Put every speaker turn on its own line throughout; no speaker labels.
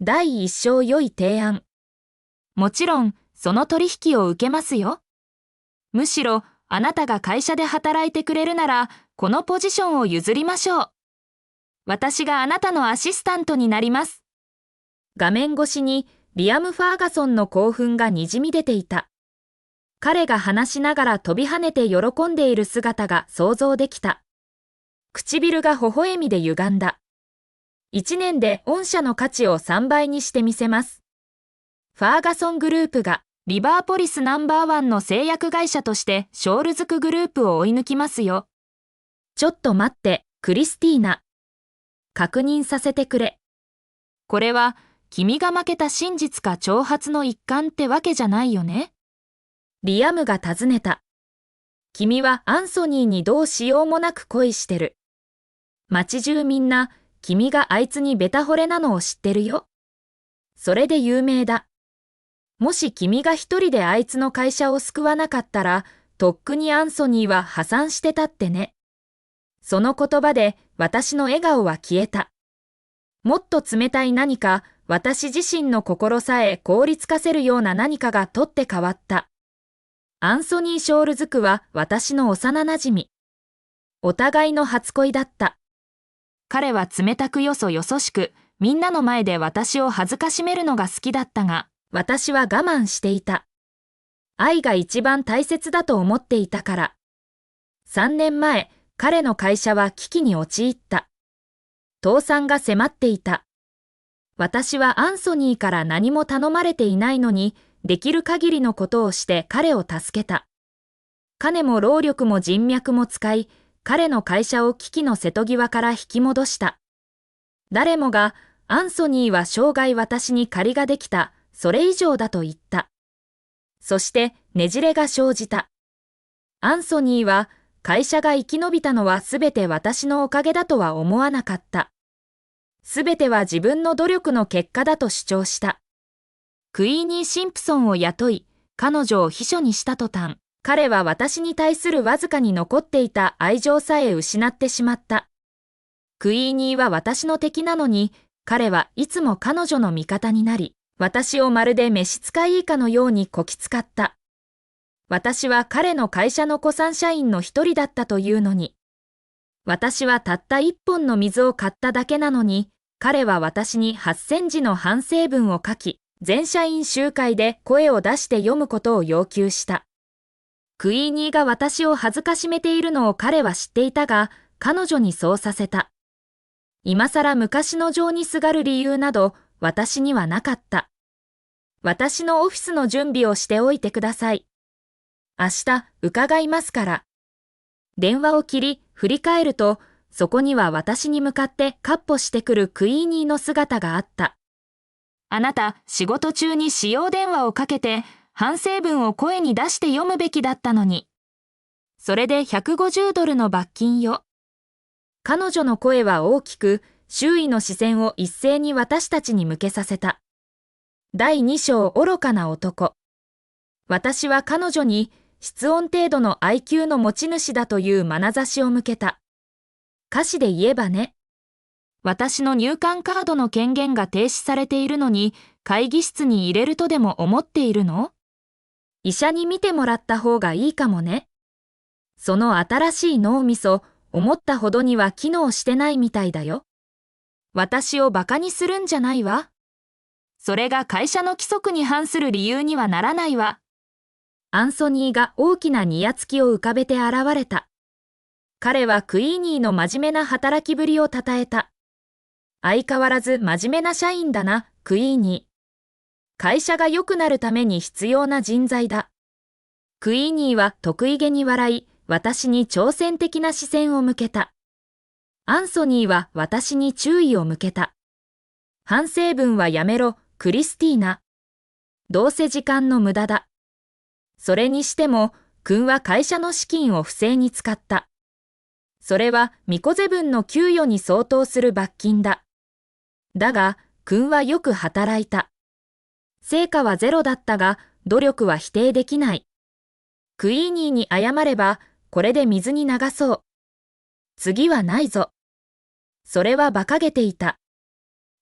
第一章良い提案。もちろん、その取引を受けますよ。むしろ、あなたが会社で働いてくれるなら、このポジションを譲りましょう。私があなたのアシスタントになります。画面越しに、リアム・ファーガソンの興奮がにじみ出ていた。彼が話しながら飛び跳ねて喜んでいる姿が想像できた。唇が微笑みで歪んだ。1年で御社の価値を3倍にしてみせます。ファーガソングループがリバーポリスナンバーワンの製薬会社としてショールズクグループを追い抜きますよ。ちょっと待って、クリスティーナ。確認させてくれ。これは君が負けた真実か挑発の一環ってわけじゃないよね。リアムが尋ねた。君はアンソニーにどうしようもなく恋してる。街中みんな、君があいつにベタ惚れなのを知ってるよ。それで有名だ。もし君が一人であいつの会社を救わなかったら、とっくにアンソニーは破産してたってね。その言葉で私の笑顔は消えた。もっと冷たい何か、私自身の心さえ凍りつかせるような何かが取って変わった。アンソニー・ショールズクは私の幼馴染。お互いの初恋だった。彼は冷たくよそよそしく、みんなの前で私を恥ずかしめるのが好きだったが、私は我慢していた。愛が一番大切だと思っていたから。3年前、彼の会社は危機に陥った。倒産が迫っていた。私はアンソニーから何も頼まれていないのに、できる限りのことをして彼を助けた。金も労力も人脈も使い、彼の会社を危機の瀬戸際から引き戻した。誰もが、アンソニーは生涯私に借りができた、それ以上だと言った。そしてねじれが生じた。アンソニーは、会社が生き延びたのはすべて私のおかげだとは思わなかった。すべては自分の努力の結果だと主張した。クイーニー・シンプソンを雇い、彼女を秘書にした途端、彼は私に対するわずかに残っていた愛情さえ失ってしまった。クイーニーは私の敵なのに、彼はいつも彼女の味方になり、私をまるで召使い以下のようにこき使った。私は彼の会社の古参社員の一人だったというのに。私はたった一本の水を買っただけなのに、彼は私に8000字の反省文を書き、全社員集会で声を出して読むことを要求した。クイーニーが私を恥ずかしめているのを彼は知っていたが、彼女にそうさせた。今更昔の情にすがる理由など、私にはなかった。私のオフィスの準備をしておいてください。明日、伺いますから。電話を切り、振り返ると、そこには私に向かってカッポしてくるクイーニーの姿があった。あなた、仕事中に使用電話をかけて、反省文を声に出して読むべきだったのに。それで$150の罰金よ。彼女の声は大きく、周囲の視線を一斉に私たちに向けさせた。第2章愚かな男。私は彼女に、室温程度の IQ の持ち主だという眼差しを向けた。歌詞で言えばね。私の入管カードの権限が停止されているのに、会議室に入れるとでも思っているの？医者に見てもらった方がいいかもね。その新しい脳みそ、思ったほどには機能してないみたいだよ。私をバカにするんじゃないわ。それが会社の規則に反する理由にはならないわ。アンソニーが大きなニヤつきを浮かべて現れた。彼はクイーニーの真面目な働きぶりをたたえた。相変わらず真面目な社員だな、クイーニー。会社が良くなるために必要な人材だ。クイーニーは得意げに笑い、私に挑戦的な視線を向けた。アンソニーは私に注意を向けた。反省文はやめろ、クリスティーナ。どうせ時間の無駄だ。それにしても、君は会社の資金を不正に使った。それはミコゼ分の給与に相当する罰金だ。だが、君はよく働いた。成果はゼロだったが、努力は否定できない。クイーニーに謝れば、これで水に流そう。次はないぞ。それは馬鹿げていた。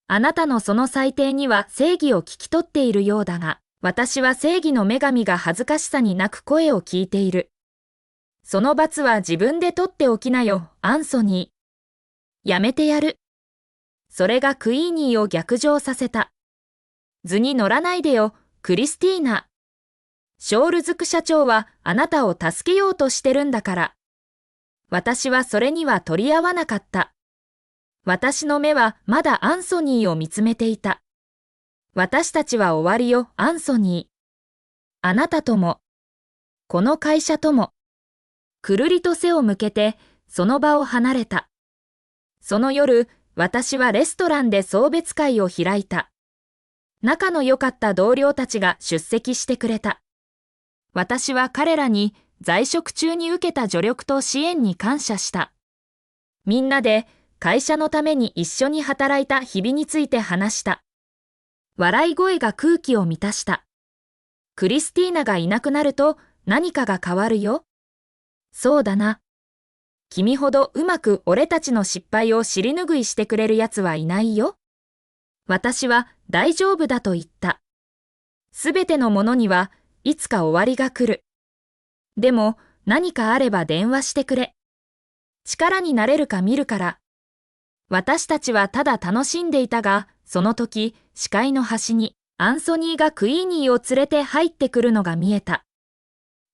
あなたのその裁定には正義を聞き取っているようだが、私は正義の女神が恥ずかしさに泣く声を聞いている。その罰は自分で取っておきなよ、アンソニー。やめてやる。それがクイーニーを逆上させた。図に乗らないでよ、クリスティーナ。ショールズク社長はあなたを助けようとしてるんだから。私はそれには取り合わなかった。私の目はまだアンソニーを見つめていた。私たちは終わりよ、アンソニー。あなたとも、この会社とも。くるりと背を向けて、その場を離れた。その夜、私はレストランで送別会を開いた。仲の良かった同僚たちが出席してくれた。私は彼らに在職中に受けた助力と支援に感謝した。みんなで会社のために一緒に働いた日々について話した。笑い声が空気を満たした。クリスティーナがいなくなると何かが変わるよ。そうだな。君ほどうまく俺たちの失敗を尻拭いしてくれる奴はいないよ。私は大丈夫だと言った。すべてのものにはいつか終わりが来る。でも何かあれば電話してくれ。力になれるか見るから。私たちはただ楽しんでいたが、その時、視界の端にアンソニーがクイーニーを連れて入ってくるのが見えた。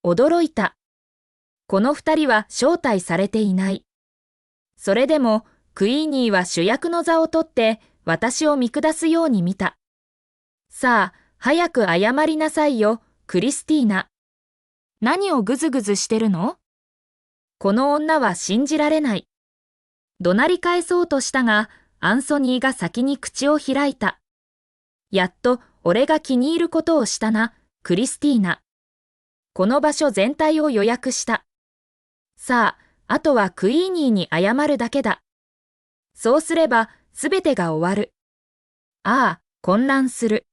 驚いた。この二人は招待されていない。それでも、クイーニーは主役の座を取って私を見下すように見た。さあ、早く謝りなさいよ、クリスティーナ。何をぐずぐずしてるの？この女は信じられない。怒鳴り返そうとしたが、アンソニーが先に口を開いた。やっと俺が気に入ることをしたな、クリスティーナ。この場所全体を予約した。さあ、あとはクイーニーに謝るだけだ。そうすれば、すべてが終わる。ああ、混乱する。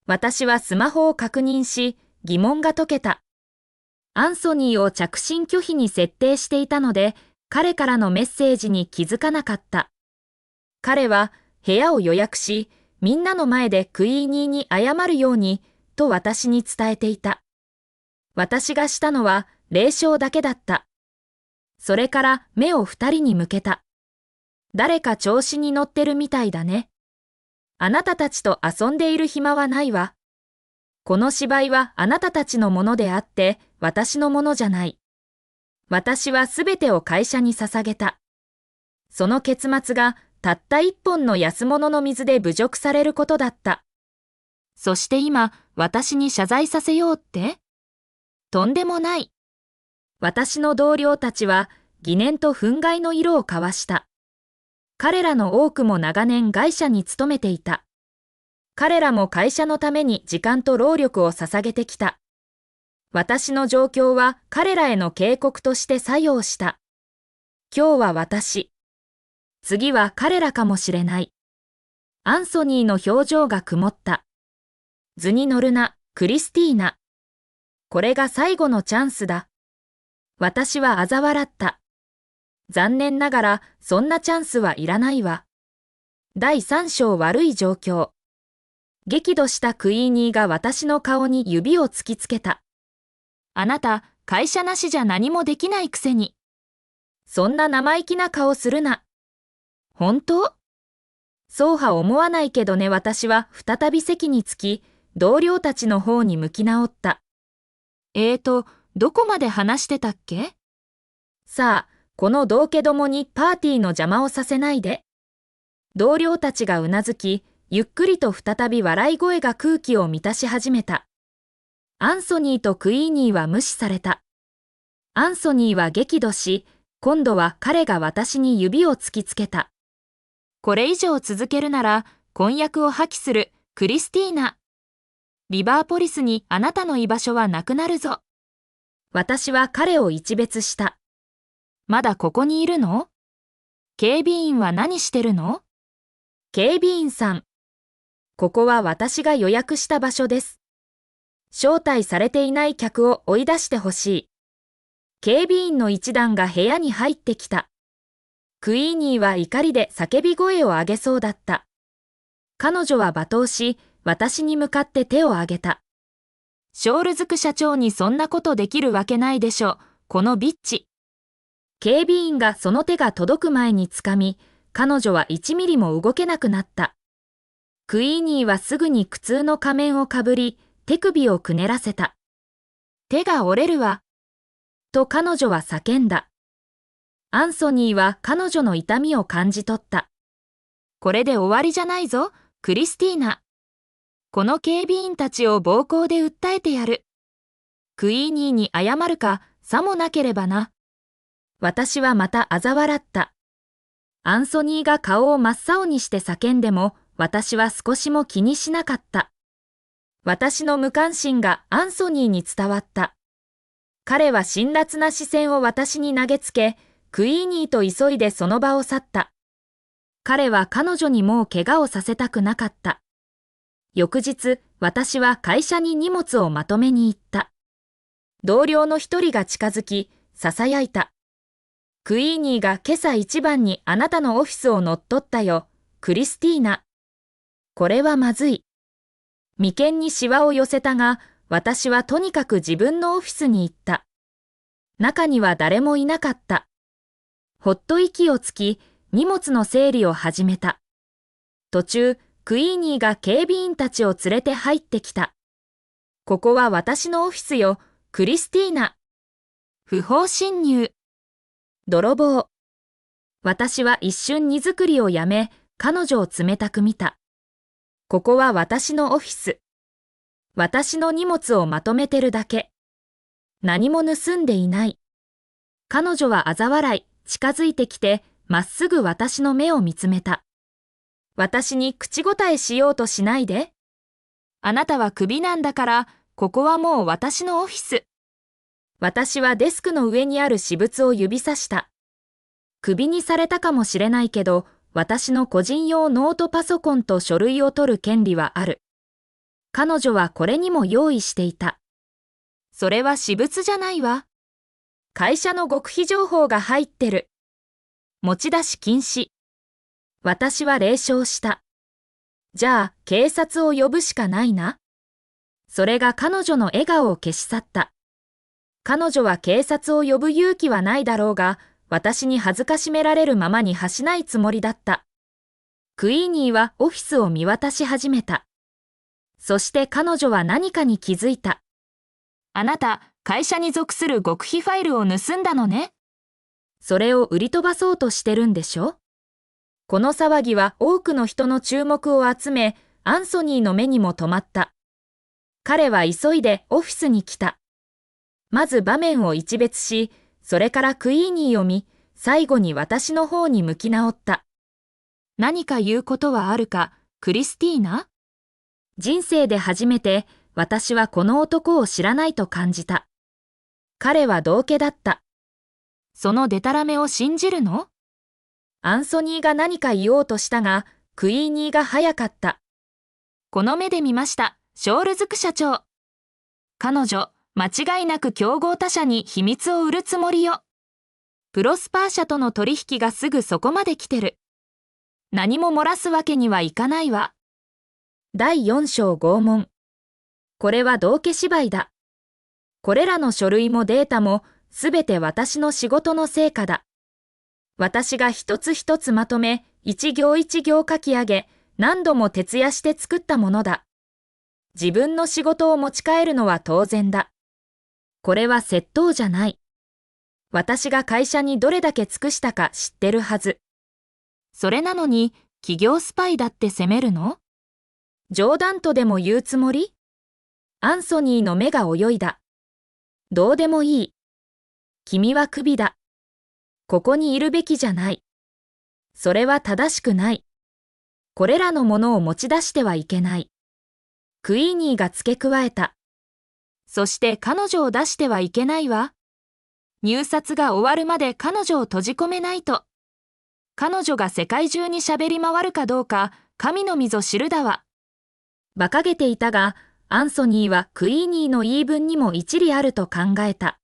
私はスマホを確認し、疑問が解けた。アンソニーを着信拒否に設定していたので、彼からのメッセージに気づかなかった。彼は部屋を予約し、みんなの前でクイーニーに謝るように、と私に伝えていた。私がしたのは礼唱だけだった。それから目を二人に向けた。誰か調子に乗ってるみたいだね。あなたたちと遊んでいる暇はないわ。この芝居はあなたたちのものであって、私のものじゃない。私はすべてを会社に捧げた。その結末がたった一本の安物の水で侮辱されることだった。そして今、私に謝罪させようって？とんでもない。私の同僚たちは疑念と憤慨の色を交わした。彼らの多くも長年会社に勤めていた。彼らも会社のために時間と労力を捧げてきた。私の状況は彼らへの警告として作用した。今日は私。次は彼らかもしれない。アンソニーの表情が曇った。図に乗るな、クリスティーナ。これが最後のチャンスだ。私は嘲笑った。残念ながらそんなチャンスはいらないわ。第三章悪い状況。激怒したクイーニーが私の顔に指を突きつけた。あなた、会社なしじゃ何もできないくせに。そんな生意気な顔するな。本当？そうは思わないけどね。私は再び席につき、同僚たちの方に向き直った。どこまで話してたっけ？さあ、この道化どもにパーティーの邪魔をさせないで。同僚たちがうなずき、ゆっくりと再び笑い声が空気を満たし始めた。アンソニーとクイーニーは無視された。アンソニーは激怒し、今度は彼が私に指を突きつけた。これ以上続けるなら、婚約を破棄する、クリスティーナ。リバーポリスにあなたの居場所はなくなるぞ。私は彼を一別した。まだここにいるの？警備員は何してるの？警備員さん。ここは私が予約した場所です。招待されていない客を追い出してほしい。警備員の一団が部屋に入ってきた。クイーニーは怒りで叫び声を上げそうだった。彼女は罵倒し、私に向かって手を挙げた。ショールズク社長にそんなことできるわけないでしょ、このビッチ。警備員がその手が届く前に掴み、彼女は1ミリも動けなくなった。クイーニーはすぐに苦痛の仮面をかぶり、手首をくねらせた。手が折れるわ。と彼女は叫んだ。アンソニーは彼女の痛みを感じ取った。これで終わりじゃないぞ、クリスティーナ。この警備員たちを暴行で訴えてやる。クイーニーに謝るか、さもなければな。私はまた嘲笑った。アンソニーが顔を真っ青にして叫んでも、私は少しも気にしなかった。私の無関心がアンソニーに伝わった。彼は辛辣な視線を私に投げつけ、クイーニーと急いでその場を去った。彼は彼女にもう怪我をさせたくなかった。翌日、私は会社に荷物をまとめに行った。同僚の一人が近づき、囁いた。クイーニーが今朝一番にあなたのオフィスを乗っ取ったよ、クリスティーナ。これはまずい。眉間にシワを寄せたが、私はとにかく自分のオフィスに行った。中には誰もいなかった。ほっと息をつき、荷物の整理を始めた。途中、クイーニーが警備員たちを連れて入ってきた。ここは私のオフィスよ、クリスティーナ。不法侵入。泥棒。私は一瞬荷造りをやめ、彼女を冷たく見た。ここは私のオフィス。私の荷物をまとめてるだけ。何も盗んでいない。彼女は嘲笑い、近づいてきて、まっすぐ私の目を見つめた。私に口答えしようとしないで。あなたはクビなんだから、ここはもう私のオフィス。私はデスクの上にある私物を指さした。クビにされたかもしれないけど、私の個人用ノートパソコンと書類を取る権利はある。彼女はこれにも用意していた。それは私物じゃないわ。会社の極秘情報が入ってる。持ち出し禁止。私は冷笑した。じゃあ、警察を呼ぶしかないな。それが彼女の笑顔を消し去った。彼女は警察を呼ぶ勇気はないだろうが、私に恥ずかしめられるままに発しないつもりだった。クイーニーはオフィスを見渡し始めた。そして彼女は何かに気づいた。あなた、会社に属する極秘ファイルを盗んだのね。それを売り飛ばそうとしてるんでしょ？この騒ぎは多くの人の注目を集め、アンソニーの目にも留まった。彼は急いでオフィスに来た。まず場面を一別し、それからクイーニーを見、最後に私の方に向き直った。何か言うことはあるか、クリスティーナ？人生で初めて私はこの男を知らないと感じた。彼は道化だった。そのデタラメを信じるの？アンソニーが何か言おうとしたが、クイーニーが早かった。この目で見ました、ショールズク社長。彼女、間違いなく競合他社に秘密を売るつもりよ。プロスパー社との取引がすぐそこまで来てる。何も漏らすわけにはいかないわ。第4章拷問。これは道化芝居だ。これらの書類もデータもすべて私の仕事の成果だ。私が一つ一つまとめ、一行一行書き上げ、何度も徹夜して作ったものだ。自分の仕事を持ち帰るのは当然だ。これは窃盗じゃない。私が会社にどれだけ尽くしたか知ってるはず。それなのに、企業スパイだって責めるの？冗談とでも言うつもり？アンソニーの目が泳いだ。どうでもいい。君はクビだ。ここにいるべきじゃない。それは正しくない。これらのものを持ち出してはいけない。クイーニーが付け加えた。そして彼女を出してはいけないわ。入札が終わるまで彼女を閉じ込めないと。彼女が世界中に喋り回るかどうか、神のみぞ知るだわ。馬鹿げていたが、アンソニーはクイーニーの言い分にも一理あると考えた。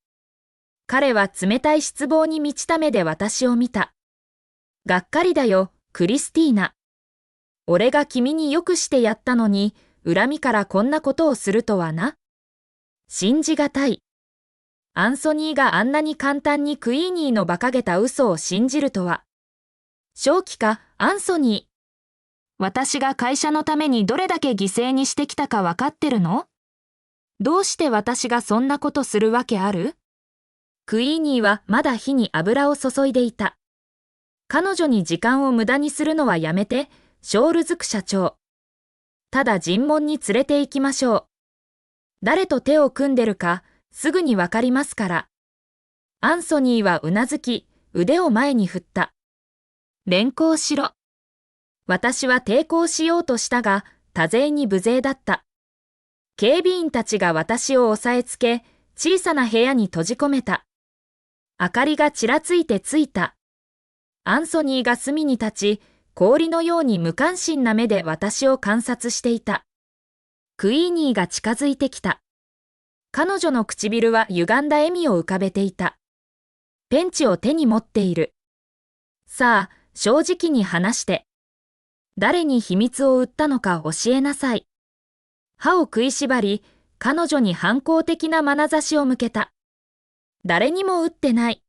彼は冷たい失望に満ちた目で私を見た。がっかりだよ、クリスティーナ。俺が君によくしてやったのに、恨みからこんなことをするとはな。信じがたい。アンソニーがあんなに簡単にクイーニーの馬鹿げた嘘を信じるとは。正気か、アンソニー。私が会社のためにどれだけ犠牲にしてきたかわかってるの？どうして私がそんなことするわけある？クイーニーはまだ火に油を注いでいた。彼女に時間を無駄にするのはやめて、ショールズク社長。ただ尋問に連れて行きましょう。誰と手を組んでるか、すぐにわかりますから。アンソニーはうなずき、腕を前に振った。連行しろ。私は抵抗しようとしたが、多勢に無勢だった。警備員たちが私を押さえつけ、小さな部屋に閉じ込めた。明かりがちらついてついた。アンソニーが隅に立ち、氷のように無関心な目で私を観察していた。クイーニーが近づいてきた。彼女の唇は歪んだ笑みを浮かべていた。ペンチを手に持っている。さあ、正直に話して。誰に秘密を売ったのか教えなさい。歯を食いしばり、彼女に反抗的な眼差しを向けた。誰にも売ってない。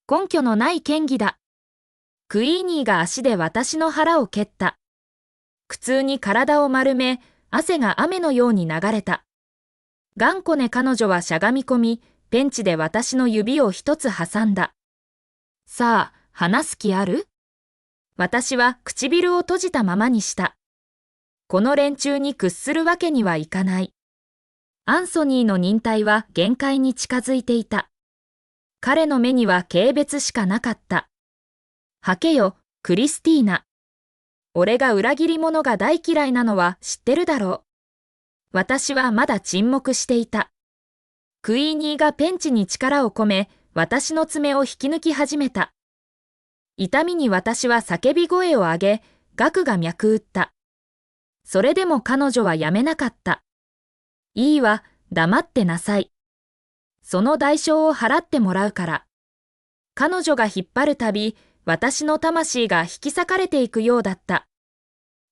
根拠のない嫌疑だ。クイーニーが足で私の腹を蹴った。苦痛に体を丸め、汗が雨のように流れた。頑固ね彼女はしゃがみ込み、ペンチで私の指を一つ挟んだ。さあ、話す気ある？私は唇を閉じたままにした。この連中に屈するわけにはいかない。アンソニーの忍耐は限界に近づいていた。彼の目には軽蔑しかなかった。はけよ、クリスティーナ。俺が裏切り者が大嫌いなのは知ってるだろう。私はまだ沈黙していた。クイーニーがペンチに力を込め、私の爪を引き抜き始めた。痛みに私は叫び声を上げ、ガクが脈打った。それでも彼女はやめなかった。いいわ、黙ってなさい。その代償を払ってもらうから。彼女が引っ張るたび、私の魂が引き裂かれていくようだった。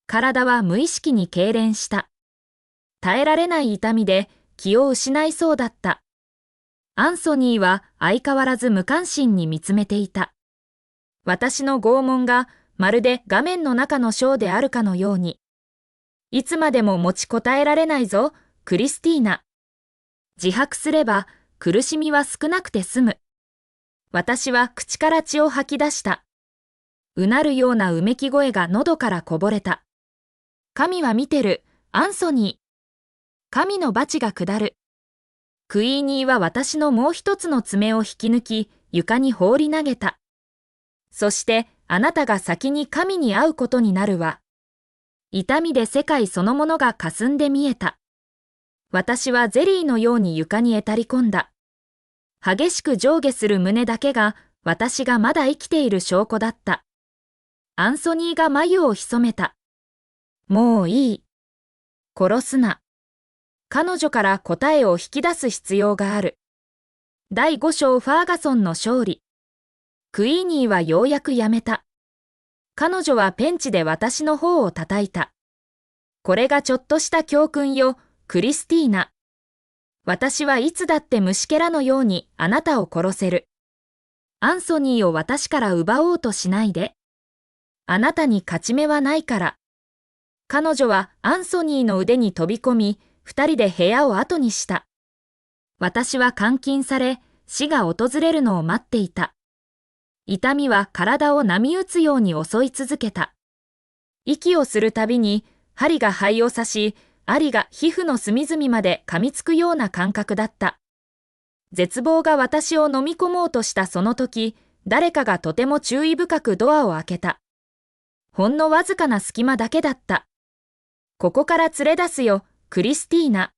体は無意識に痙攣した。耐えられない痛みで気を失いそうだった。アンソニーは相変わらず無関心に見つめていた。私の拷問がまるで画面の中のショーであるかのように。いつまでも持ちこたえられないぞ、クリスティーナ。自白すれば苦しみは少なくて済む。私は口から血を吐き出した。うなるようなうめき声が喉からこぼれた。神は見てる、アンソニー。神の罰が下る。クイーニーは私のもう一つの爪を引き抜き、床に放り投げた。そしてあなたが先に神に会うことになるわ。痛みで世界そのものが霞んで見えた。私はゼリーのように床にえたり込んだ。激しく上下する胸だけが私がまだ生きている証拠だった。アンソニーが眉を潜めた。もういい。殺すな。彼女から答えを引き出す必要がある。第5章ファーガソンの勝利。クイーニーはようやくやめた。彼女はペンチで私の方を叩いた。これがちょっとした教訓よ、クリスティーナ。私はいつだって虫けらのようにあなたを殺せる。アンソニーを私から奪おうとしないで。あなたに勝ち目はないから。彼女はアンソニーの腕に飛び込み、二人で部屋を後にした。私は監禁され、死が訪れるのを待っていた。痛みは体を波打つように襲い続けた。息をするたびに、針が肺を刺し、針が皮膚の隅々まで噛みつくような感覚だった。絶望が私を飲み込もうとしたその時、誰かがとても注意深くドアを開けた。ほんのわずかな隙間だけだった。ここから連れ出すよ、クリスティーナ。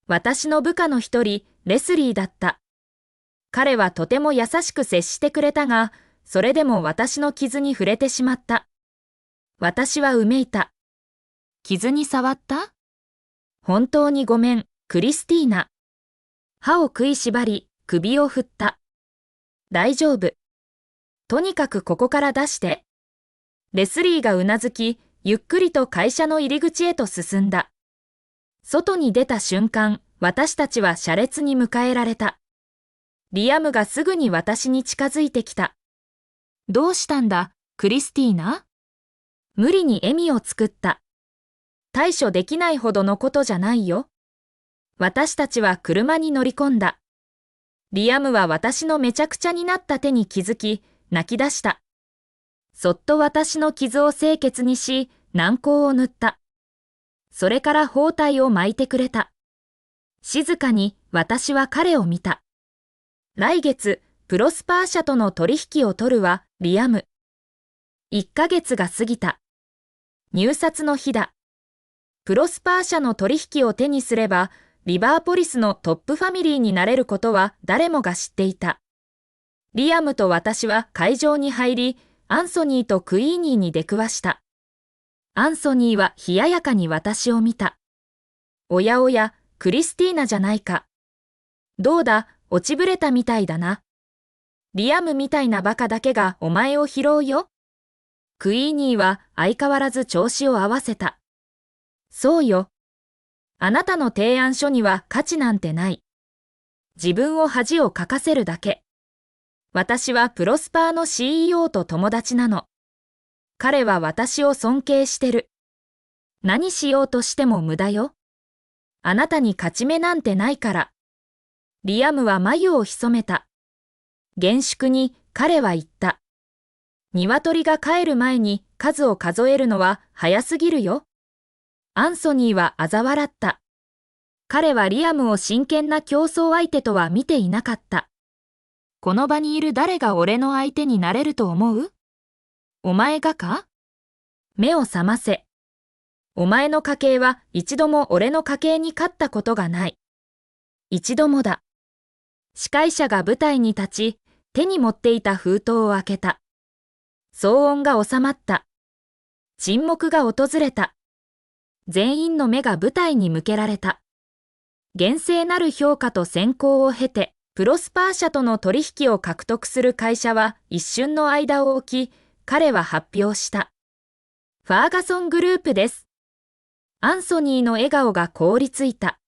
私の部下の一人、レスリーだった。彼はとても優しく接してくれたが、それでも私の傷に触れてしまった。私はうめいた。傷に触った？本当にごめん、クリスティーナ。歯を食いしばり、首を振った。大丈夫。とにかくここから出して。レスリーがうなずき、ゆっくりと会社の入り口へと進んだ。外に出た瞬間、私たちは車列に迎えられた。リアムがすぐに私に近づいてきた。どうしたんだ、クリスティーナ？無理に笑みを作った。対処できないほどのことじゃないよ。私たちは車に乗り込んだ。リアムは私のめちゃくちゃになった手に気づき、泣き出した。そっと私の傷を清潔にし、軟膏を塗った。それから包帯を巻いてくれた。静かに私は彼を見た。来月、プロスパー社との取引を取るわ、リアム。1ヶ月が過ぎた。入札の日だ。プロスパー社の取引を手にすれば、リバーポリスのトップファミリーになれることは誰もが知っていた。リアムと私は会場に入り、アンソニーとクイーニーに出くわした。アンソニーは冷ややかに私を見た。おやおや、クリスティーナじゃないか。どうだ、落ちぶれたみたいだな。リアムみたいなバカだけがお前を拾うよ。クイーニーは相変わらず調子を合わせた。そうよ。あなたの提案書には価値なんてない。自分を恥をかかせるだけ。私はプロスパーの CEO と友達なの。彼は私を尊敬してる。何しようとしても無駄よ。あなたに勝ち目なんてないから。リアムは眉を潜めた。厳粛に彼は言った。鶏が帰る前に数を数えるのは早すぎるよ。アンソニーは嘲笑った。彼はリアムを真剣な競争相手とは見ていなかった。この場にいる誰が俺の相手になれると思う？お前がか？目を覚ませ。お前の家系は一度も俺の家系に勝ったことがない。一度もだ。司会者が舞台に立ち、手に持っていた封筒を開けた。騒音が収まった。沈黙が訪れた。全員の目が舞台に向けられた。厳正なる評価と選考を経て、プロスパー社との取引を獲得する会社は一瞬の間を置き、彼は発表した。ファーガソングループです。アンソニーの笑顔が凍りついた。